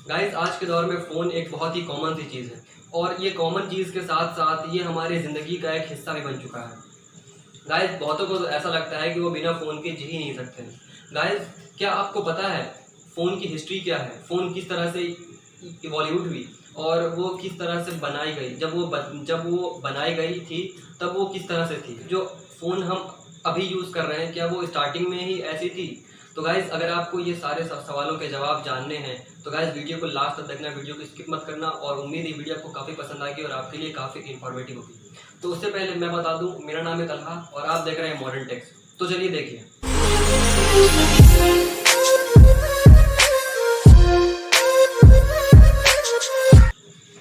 Guys आज के दौर में फ़ोन एक बहुत ही कॉमन सी चीज़ है और ये कॉमन चीज़ के साथ साथ ये हमारी ज़िंदगी का एक हिस्सा भी बन चुका है। गाइस बहुतों को तो ऐसा लगता है कि वो बिना फ़ोन के जी ही नहीं सकते हैं। गाइस क्या आपको पता है फ़ोन की हिस्ट्री क्या है? फ़ोन किस तरह से इवॉल्यूट हुई और वो किस तरह से बनाई गई? जब वो बनाई गई थी तब वो किस तरह से थी? जो फ़ोन हम अभी यूज़ कर रहे हैं क्या वो स्टार्टिंग में ही ऐसी थी? तो गाइस अगर आपको ये सारे सवालों के जवाब जानने हैं तो गाइस वीडियो को लास्ट तक देखना, वीडियो को स्किप मत करना और उम्मीद है वीडियो आपको काफ़ी पसंद आएगी और आपके लिए काफ़ी इन्फॉर्मेटिव होगी। तो उससे पहले मैं बता दूं, मेरा नाम है तलहा और आप देख रहे हैं मॉडर्न टेक्स। तो चलिए देखिए।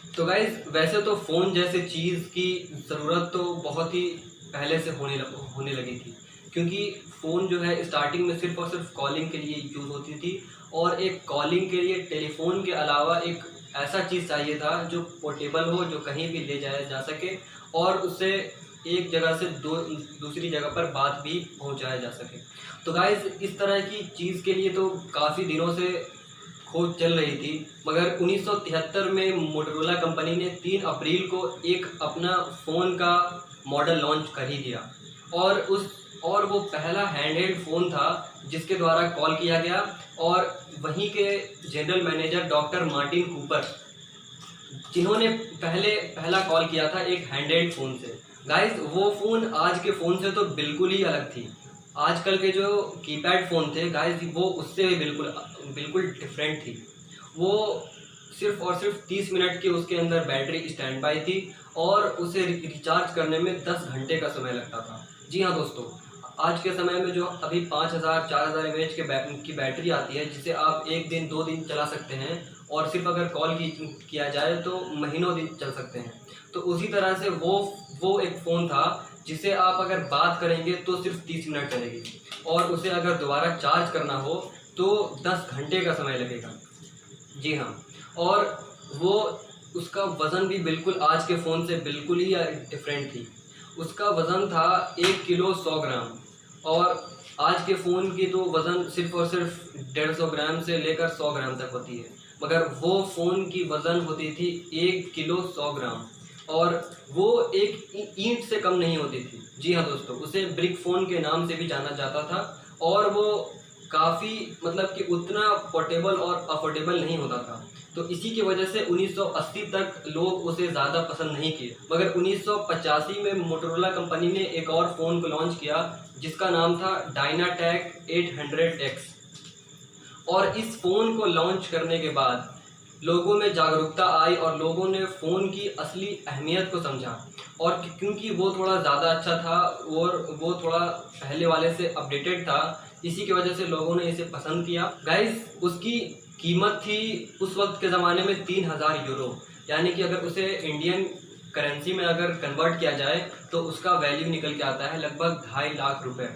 तो गाइस वैसे तो फ़ोन जैसे चीज़ की ज़रूरत तो बहुत ही पहले से होने लगी थी, क्योंकि फ़ोन जो है स्टार्टिंग में सिर्फ़ और सिर्फ कॉलिंग के लिए यूज़ होती थी और एक कॉलिंग के लिए टेलीफ़ोन के अलावा एक ऐसा चीज़ चाहिए था जो पोर्टेबल हो, जो कहीं भी ले जाया जा सके और उससे एक जगह से दूसरी जगह पर बात भी पहुंचाया जा सके। तो गाइस इस तरह की चीज़ के लिए तो काफ़ी दिनों से खोज चल रही थी, मगर 1973 में मोटोरोला कंपनी ने 3 अप्रैल को एक अपना फ़ोन का मॉडल लॉन्च कर ही दिया और वो पहला हैंडहेल्ड फ़ोन था जिसके द्वारा कॉल किया गया और वहीं के general manager doctor Martin Cooper, जिन्होंने पहला कॉल किया था एक हैंडहेल्ड फ़ोन से। गाइस वो फ़ोन आज के फ़ोन से तो बिल्कुल ही अलग थी। आजकल के जो कीपैड फ़ोन थे गाइस वो उससे बिल्कुल डिफरेंट थी। वो सिर्फ़ और सिर्फ 30 मिनट की उसके अंदर बैटरी स्टैंड बाई थी और उसे रिचार्ज करने में 10 घंटे का समय लगता था। जी हाँ दोस्तों, आज के समय में जो अभी 5000 4000 एमएएच की बैटरी आती है जिसे आप 1 दिन 2 दिन चला सकते हैं और सिर्फ अगर कॉल किया जाए तो महीनों दिन चल सकते हैं। तो उसी तरह से वो एक फ़ोन था जिसे आप अगर बात करेंगे तो सिर्फ 30 मिनट चलेगी और उसे अगर दोबारा चार्ज करना हो तो 10 घंटे का समय लगेगा। जी हाँ, और वो उसका वज़न भी बिल्कुल आज के फ़ोन से बिल्कुल ही डिफरेंट थी। उसका वज़न था 1 किलो 100 ग्राम और आज के फ़ोन की तो वज़न सिर्फ़ और सिर्फ 150 ग्राम से लेकर 100 ग्राम तक होती है, मगर वो फ़ोन की वज़न होती थी 1 किलो 100 ग्राम और वो एक ईंट से कम नहीं होती थी। जी हाँ दोस्तों, उसे ब्रिक फ़ोन के नाम से भी जाना जाता था और वो काफ़ी मतलब कि उतना पोर्टेबल और अफोर्डेबल नहीं होता था। तो इसी की वजह से 1980 तक लोग उसे ज़्यादा पसंद नहीं किए, मगर 1985 में मोटोरोला कंपनी ने एक और फ़ोन को लॉन्च किया जिसका नाम था डायनाटेक 800X और इस फ़ोन को लॉन्च करने के बाद लोगों में जागरूकता आई और लोगों ने फ़ोन की असली अहमियत को समझा और क्योंकि वो थोड़ा ज़्यादा अच्छा था और वो थोड़ा पहले वाले से अपडेटेड था, इसी की वजह से लोगों ने इसे पसंद किया। गाइस उसकी कीमत थी उस वक्त के ज़माने में 3000 यूरो, यानी कि अगर उसे इंडियन करेंसी में अगर कन्वर्ट किया जाए तो उसका वैल्यू निकल के आता है लगभग 2.5 लाख रुपए।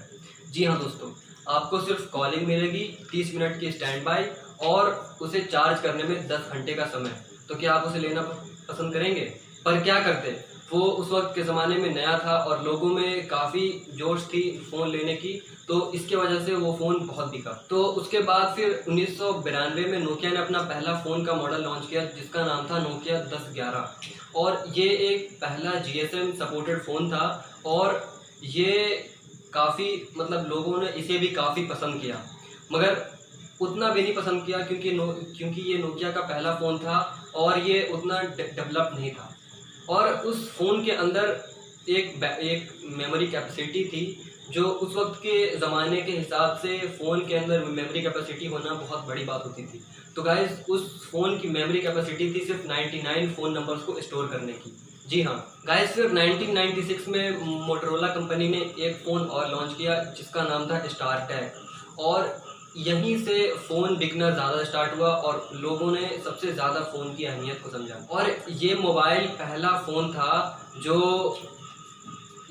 जी हाँ दोस्तों, आपको सिर्फ कॉलिंग मिलेगी, 30 मिनट की स्टैंड बाई और उसे चार्ज करने में 10 घंटे का समय। तो क्या आप उसे लेना पसंद करेंगे? पर क्या करते, वो उस वक्त के ज़माने में नया था और लोगों में काफ़ी जोश थी फ़ोन लेने की, तो इसके वजह से वो फ़ोन बहुत बिका। तो उसके बाद फिर 1992 में नोकिया ने अपना पहला फ़ोन का मॉडल लॉन्च किया जिसका नाम था नोकिया 1011 और ये एक पहला जीएसएम सपोर्टेड फ़ोन था और ये काफ़ी मतलब लोगों ने इसे भी काफ़ी पसंद किया, मगर उतना भी नहीं पसंद किया क्योंकि ये नोकिया का पहला फ़ोन था और ये उतना डेवलप नहीं था और उस फ़ोन के अंदर एक मेमोरी कैपेसिटी थी जो उस वक्त के ज़माने के हिसाब से फ़ोन के अंदर मेमोरी कैपेसिटी होना बहुत बड़ी बात होती थी। तो गाइस उस फ़ोन की मेमोरी कैपेसिटी थी सिर्फ 99 फ़ोन नंबर्स को स्टोर करने की। जी हाँ गाइस, फिर 1996 में मोटोरोला कंपनी ने एक फ़ोन और लॉन्च किया जिसका नाम था स्टारटेक और यहीं से फ़ोन बिकना ज़्यादा स्टार्ट हुआ और लोगों ने सबसे ज़्यादा फ़ोन की अहमियत को समझा और ये मोबाइल पहला फ़ोन था जो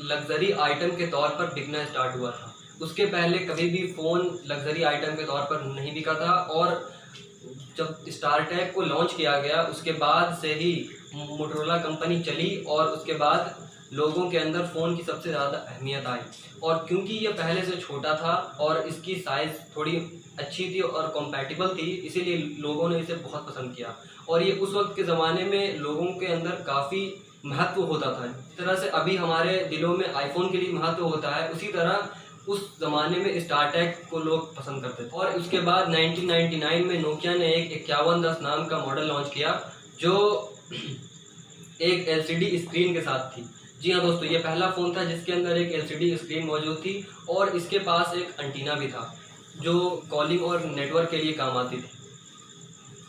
लग्ज़री आइटम के तौर पर बिकना स्टार्ट हुआ था। उसके पहले कभी भी फ़ोन लग्ज़री आइटम के तौर पर नहीं बिका था और जब स्टारटेक को लॉन्च किया गया उसके बाद से ही मोटोरोला कंपनी चली और उसके बाद लोगों के अंदर फ़ोन की सबसे ज़्यादा अहमियत आई और क्योंकि ये पहले से छोटा था और इसकी साइज़ थोड़ी अच्छी थी और कॉम्पैटिबल थी, इसीलिए लोगों ने इसे बहुत पसंद किया। और ये उस वक्त के ज़माने में लोगों के अंदर काफ़ी महत्व होता था। जिस तरह से अभी हमारे दिलों में आईफोन के लिए महत्व होता है, उसी तरह उस ज़माने में स्टारटेक को लोग पसंद करते थे। और उसके बाद 1999 में नोकिया ने एक 5110 नाम का मॉडल लॉन्च किया, जो एक एलसीडी स्क्रीन के साथ थी। जी हाँ दोस्तों, ये पहला फ़ोन था जिसके अंदर एक एलसीडी स्क्रीन मौजूद थी और इसके पास एक एंटीना भी था जो कॉलिंग और नेटवर्क के लिए काम आती थी।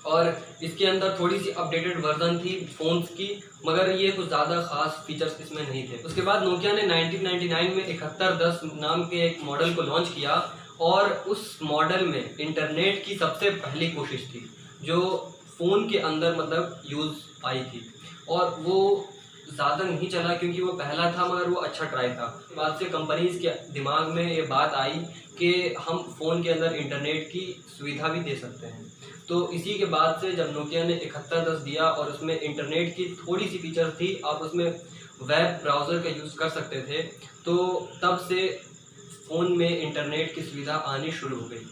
और इसके अंदर थोड़ी सी अपडेटेड वर्जन थी फ़ोन्स की, मगर ये कुछ ज़्यादा ख़ास फीचर्स इसमें नहीं थे। उसके बाद नोकिया ने 1999 में 7110 नाम के एक मॉडल को लॉन्च किया और उस मॉडल में इंटरनेट की सबसे पहली कोशिश थी जो फ़ोन के अंदर मतलब यूज़ आई थी। और वो ज़्यादा नहीं चला क्योंकि वो पहला था, मगर वो अच्छा ट्राई था। बाद से कंपनीज़ के दिमाग में ये बात आई कि हम फ़ोन के अंदर इंटरनेट की सुविधा भी दे सकते हैं। तो इसी के बाद से जब नोकिया ने 7110 दिया और उसमें इंटरनेट की थोड़ी सी फीचर थी, आप उसमें वेब ब्राउज़र का यूज़ कर सकते थे, तो तब से फ़ोन में इंटरनेट की सुविधा आनी शुरू हो गई।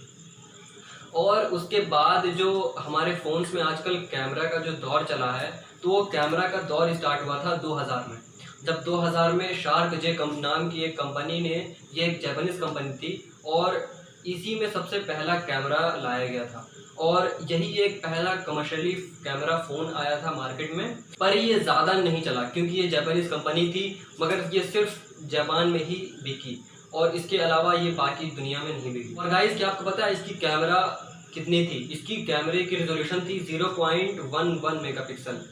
और उसके बाद जो हमारे फ़ोन्स में आजकल कैमरा का जो दौर चला है, तो वो कैमरा का दौर स्टार्ट हुआ था 2000 में। जब 2000 में शार्क जे नाम की एक कंपनी ने, ये एक जापानीज़ कंपनी थी, और इसी में सबसे पहला कैमरा लाया गया था और यही एक पहला कमर्शियली कैमरा फ़ोन आया था मार्केट में। पर ये ज़्यादा नहीं चला क्योंकि ये जापानीज़ कंपनी थी, मगर ये सिर्फ जापान में ही बिकी और इसके अलावा ये बाकी दुनिया में नहीं बिकी। और गाइस, क्या आपको पता है इसकी कैमरा कितनी थी? इसकी कैमरे की रिजोल्यूशन थी 0.11 मेगापिक्सल,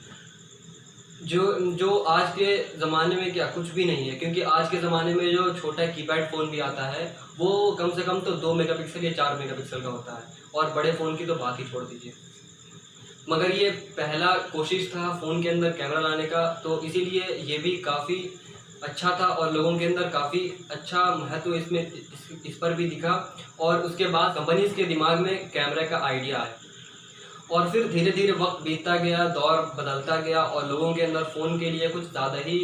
जो आज के ज़माने में क्या कुछ भी नहीं है, क्योंकि आज के ज़माने में जो छोटा कीपैड फ़ोन भी आता है वो कम से कम तो 2 मेगापिक्सल या 4 मेगापिक्सल का होता है, और बड़े फ़ोन की तो बात ही छोड़ दीजिए। मगर ये पहला कोशिश था फ़ोन के अंदर कैमरा लाने का, तो इसीलिए ये भी काफ़ी अच्छा था और लोगों के अंदर काफ़ी अच्छा महत्व इस पर भी दिखा। और उसके बाद कंपनीज़ के दिमाग में कैमरे का आइडिया आया और फिर धीरे धीरे वक्त बीतता गया, दौर बदलता गया और लोगों के अंदर फ़ोन के लिए कुछ ज़्यादा ही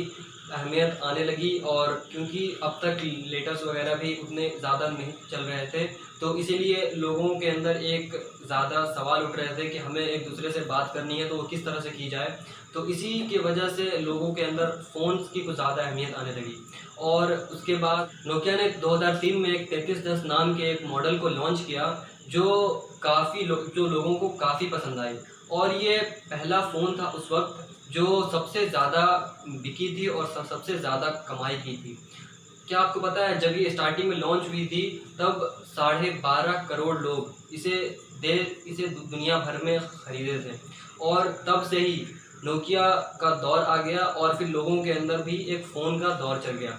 अहमियत आने लगी। और क्योंकि अब तक लेटेस्ट वगैरह भी उतने ज़्यादा नहीं चल रहे थे, तो इसीलिए लोगों के अंदर एक ज़्यादा सवाल उठ रहे थे कि हमें एक दूसरे से बात करनी है तो वो किस तरह से की जाए। तो इसी की वजह से लोगों के अंदर फ़ोन्स की कुछ ज़्यादा अहमियत आने लगी। और उसके बाद नोकिया ने 2003 में एक 3310 नाम के एक मॉडल को लॉन्च किया जो जो लोगों को काफ़ी पसंद आई। और ये पहला फ़ोन था उस वक्त जो सबसे ज़्यादा बिकी थी और सबसे ज़्यादा कमाई की थी। क्या आपको पता है जब ये स्टार्टिंग में लॉन्च हुई थी तब 12.5 करोड़ लोग इसे दुनिया भर में ख़रीदे थे, और तब से ही नोकिया का दौर आ गया और फिर लोगों के अंदर भी एक फ़ोन का दौर चल गया।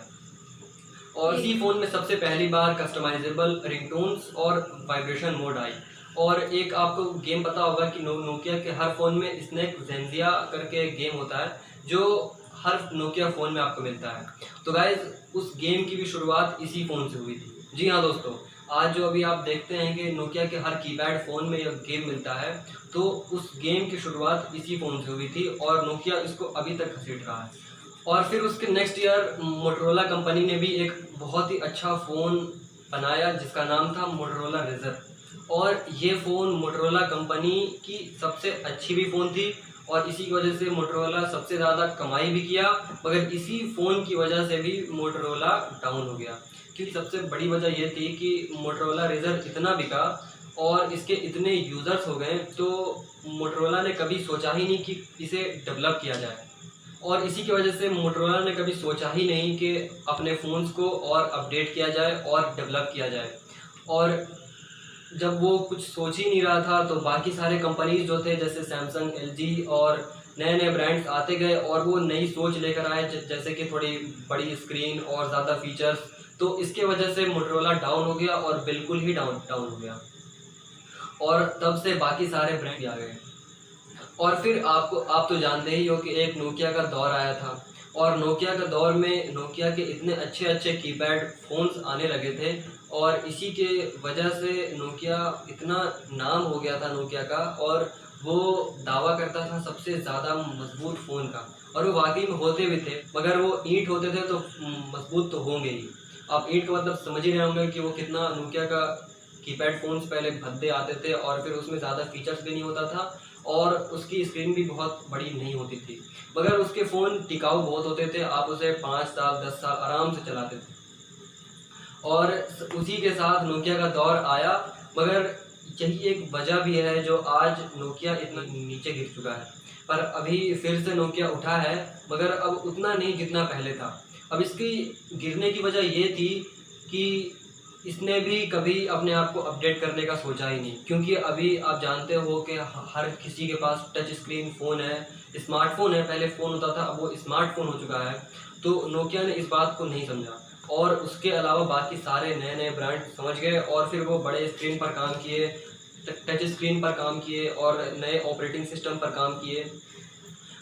और इसी फ़ोन में सबसे पहली बार कस्टमाइजेबल रिंगटोन्स और वाइब्रेशन मोड आई। और एक आपको गेम पता होगा कि नोकिया के हर फ़ोन में स्नेक जेंजिया करके एक गेम होता है जो हर नोकिया फ़ोन में आपको मिलता है। तो गाइज़, उस गेम की भी शुरुआत इसी फ़ोन से हुई थी। जी हाँ दोस्तों, आज जो अभी आप देखते हैं कि नोकिया के हर कीपैड फ़ोन में यह गेम मिलता है, तो उस गेम की शुरुआत इसी फ़ोन से हुई थी और नोकिया इसको अभी तक घसीट रहा है। और फिर उसके नेक्स्ट ईयर मोटरोला कंपनी ने भी एक बहुत ही अच्छा फ़ोन बनाया जिसका नाम था मोटरोला रेज़र। और ये फ़ोन मोटरोला कंपनी की सबसे अच्छी भी फ़ोन थी और इसी की वजह से मोटरोला सबसे ज़्यादा कमाई भी किया, मगर इसी फ़ोन की वजह से भी मोटरोला डाउन हो गया। क्योंकि सबसे बड़ी वजह यह थी कि मोटरोला रेज़र इतना बिका और इसके इतने यूज़र्स हो गए, तो मोटरोला ने कभी सोचा ही नहीं कि इसे डेवलप किया जाए। और इसी की वजह से मोटरोला ने कभी सोचा ही नहीं कि अपने फ़ोन्स को और अपडेट किया जाए और डेवलप किया जाए। और जब वो कुछ सोच ही नहीं रहा था, तो बाकी सारे कंपनीज़ जो थे जैसे सैमसंग, एलजी और नए नए ब्रांड्स आते गए और वो नई सोच लेकर आए, जैसे कि थोड़ी बड़ी स्क्रीन और ज़्यादा फीचर्स। तो इसके वजह से मोटरोला डाउन हो गया और बिल्कुल ही डाउन हो गया, और तब से बाकी सारे ब्रांड आ गए। और फिर आप तो जानते ही हो कि एक नोकिया का दौर आया था, और नोकिया के दौर में नोकिया के इतने अच्छे अच्छे कीपैड फ़ोन्स आने लगे थे, और इसी के वजह से नोकिया इतना नाम हो गया था नोकिया का, और वो दावा करता था सबसे ज़्यादा मजबूत फ़ोन का, और वो वाकई में होते भी थे। मगर वो ईंट होते थे तो मजबूत तो होंगे ही। आप ईंट का मतलब समझ ही रहे होंगे कि वो कितना नोकिया का कीपैड फ़ोन्स पहले भद्दे आते थे और फिर उसमें ज़्यादा फीचर्स भी नहीं होता था और उसकी स्क्रीन भी बहुत बड़ी नहीं होती थी, मगर उसके फ़ोन टिकाऊ बहुत होते थे। आप उसे 5 साल 10 साल आराम से चलाते थे और उसी के साथ नोकिया का दौर आया, मगर यही एक वजह भी है जो आज नोकिया इतना नीचे गिर चुका है। पर अभी फिर से नोकिया उठा है, मगर अब उतना नहीं जितना पहले था। अब इसकी गिरने की वजह ये थी कि इसने भी कभी अपने आप को अपडेट करने का सोचा ही नहीं, क्योंकि अभी आप जानते हो कि हर किसी के पास टच स्क्रीन फ़ोन है, स्मार्टफ़ोन है। पहले फ़ोन होता था, अब वो स्मार्टफ़ोन हो चुका है। तो नोकिया ने इस बात को नहीं समझा और उसके अलावा बाकी सारे नए-नए ब्रांड समझ गए और फिर वो बड़े स्क्रीन पर काम किए, टच स्क्रीन पर काम किए और नए ऑपरेटिंग सिस्टम पर काम किए,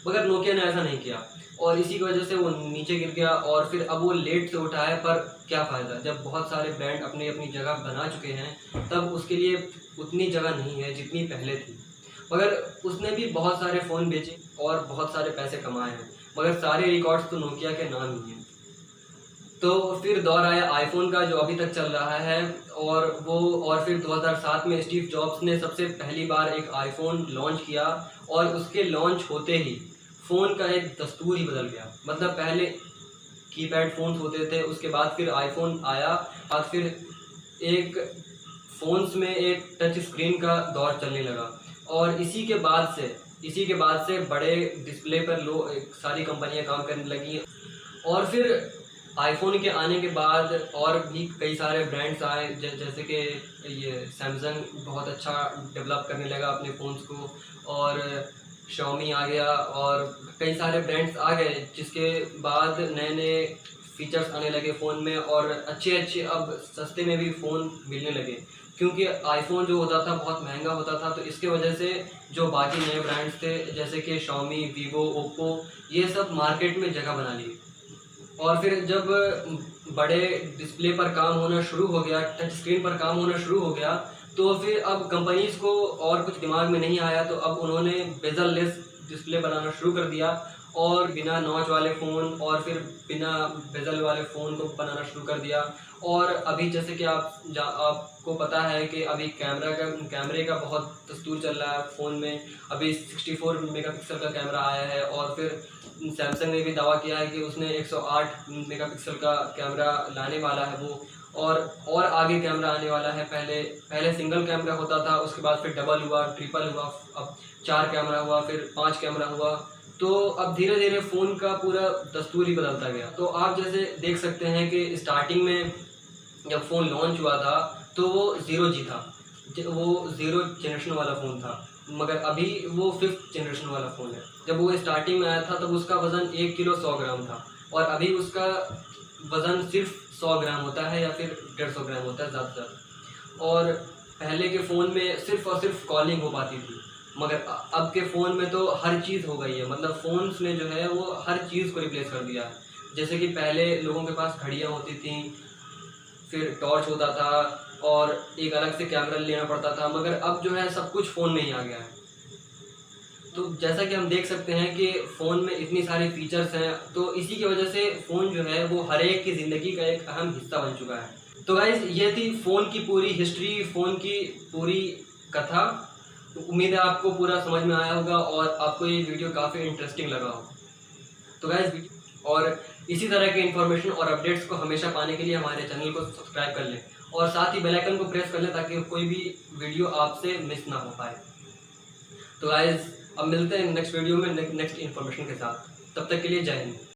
मगर नोकिया ने ऐसा नहीं किया और इसी की वजह से वो नीचे गिर गया और फिर अब वो लेट से उठा है। पर क्या फ़ायदा, जब बहुत सारे ब्रांड अपनी अपनी जगह बना चुके हैं तब उसके लिए उतनी जगह नहीं है जितनी पहले थी। मगर उसने भी बहुत सारे फ़ोन बेचे और बहुत सारे पैसे कमाए हैं, मगर सारे रिकॉर्ड्स तो नोकिया के नाम ही हैं। तो फिर दौर आया आईफ़ोन का जो अभी तक चल रहा है और फिर 2007 में स्टीव जॉब्स ने सबसे पहली बार एक आईफ़ोन लॉन्च किया और उसके लॉन्च होते ही फ़ोन का एक दस्तूर ही बदल गया। मतलब पहले कीपैड फ़ोन्स होते थे, उसके बाद फिर आईफ़ोन आया और फिर एक फ़ोन्स में एक टच स्क्रीन का दौर चलने लगा और इसी के बाद से बड़े डिस्प्ले पर सारी कंपनियां काम करने लगी और फिर आईफ़ोन के आने के बाद और भी कई सारे ब्रांड्स आए जैसे कि ये सैमसंग बहुत अच्छा डेवलप करने लगा अपने फ़ोन्स को और शाओमी आ गया और कई सारे ब्रांड्स आ गए, जिसके बाद नए-नए फीचर्स आने लगे फ़ोन में और अच्छे-अच्छे अब सस्ते में भी फ़ोन मिलने लगे। क्योंकि आईफ़ोन जो होता था बहुत महंगा होता था, तो इसके वजह से जो बाकी नए ब्रांड्स थे जैसे कि शाओमी, वीवो, ओप्पो, ये सब मार्केट में जगह बना लिए। और फिर जब बड़े डिस्प्ले पर काम होना शुरू हो गया, टच स्क्रीन पर काम होना शुरू हो गया, तो फिर अब कंपनीज़ को और कुछ दिमाग में नहीं आया, तो अब उन्होंने बेज़ल लेस डिस्प्ले बनाना शुरू कर दिया और बिना नॉच वाले फ़ोन और फिर बिना बेज़ल वाले फ़ोन को बनाना शुरू कर दिया। और अभी जैसे कि आपको पता है कि अभी कैमरे का बहुत दस्तूर चल रहा है फ़ोन में। अभी 64 मेगापिक्सल का कैमरा आया है और फिर सैमसंग ने भी दावा किया है कि उसने 108 मेगापिक्सल का कैमरा लाने वाला है वो और आगे कैमरा आने वाला है। पहले सिंगल कैमरा होता था, उसके बाद फिर डबल हुआ, ट्रिपल हुआ, अब 4 कैमरा हुआ, फिर 5 कैमरा हुआ। तो अब धीरे-धीरे फ़ोन का पूरा दस्तूर ही बदलता गया। तो आप जैसे देख सकते हैं कि स्टार्टिंग में जब फ़ोन लॉन्च हुआ था तो वो 0G था, वो 0 जनरेशन वाला फ़ोन था, मगर अभी वो 5th जनरेशन वाला फ़ोन है। जब वो स्टार्टिंग में आया था तब उसका वज़न 1 किलो 100 ग्राम था और अभी उसका वज़न सिर्फ 100 ग्राम होता है या फिर 150 ग्राम होता है ज़्यादा से ज़्यादा। और पहले के फ़ोन में सिर्फ़ और सिर्फ कॉलिंग हो पाती थी, मगर अब के फ़ोन में तो हर चीज़ हो गई है। मतलब फ़ोन्स ने जो है वो हर चीज़ को रिप्लेस कर दिया है। जैसे कि पहले लोगों के पास घड़ियाँ होती थीं, फिर टॉर्च होता था और एक अलग से कैमरा लेना पड़ता था, मगर अब जो है सब कुछ फ़ोन में ही आ गया है। तो जैसा कि हम देख सकते हैं कि फ़ोन में इतनी सारी फ़ीचर्स हैं, तो इसी की वजह से फ़ोन जो है वो हर एक की ज़िंदगी का एक अहम हिस्सा बन चुका है। तो गाइज़ ये थी फ़ोन की पूरी हिस्ट्री, फ़ोन की पूरी कथा। उम्मीद है आपको पूरा समझ में आया होगा और आपको ये वीडियो काफ़ी इंटरेस्टिंग लगा हो। तो गाइज़ और इसी तरह के इन्फॉर्मेशन और अपडेट्स को हमेशा पाने के लिए हमारे चैनल को सब्सक्राइब कर लें और साथ ही बेल आइकन को प्रेस कर लें ताकि कोई भी वीडियो आपसे मिस ना हो पाए। तो गाइज़ अब मिलते हैं नेक्स्ट वीडियो में नेक्स्ट इन्फॉर्मेशन के साथ। तब तक के लिए जय हिंद।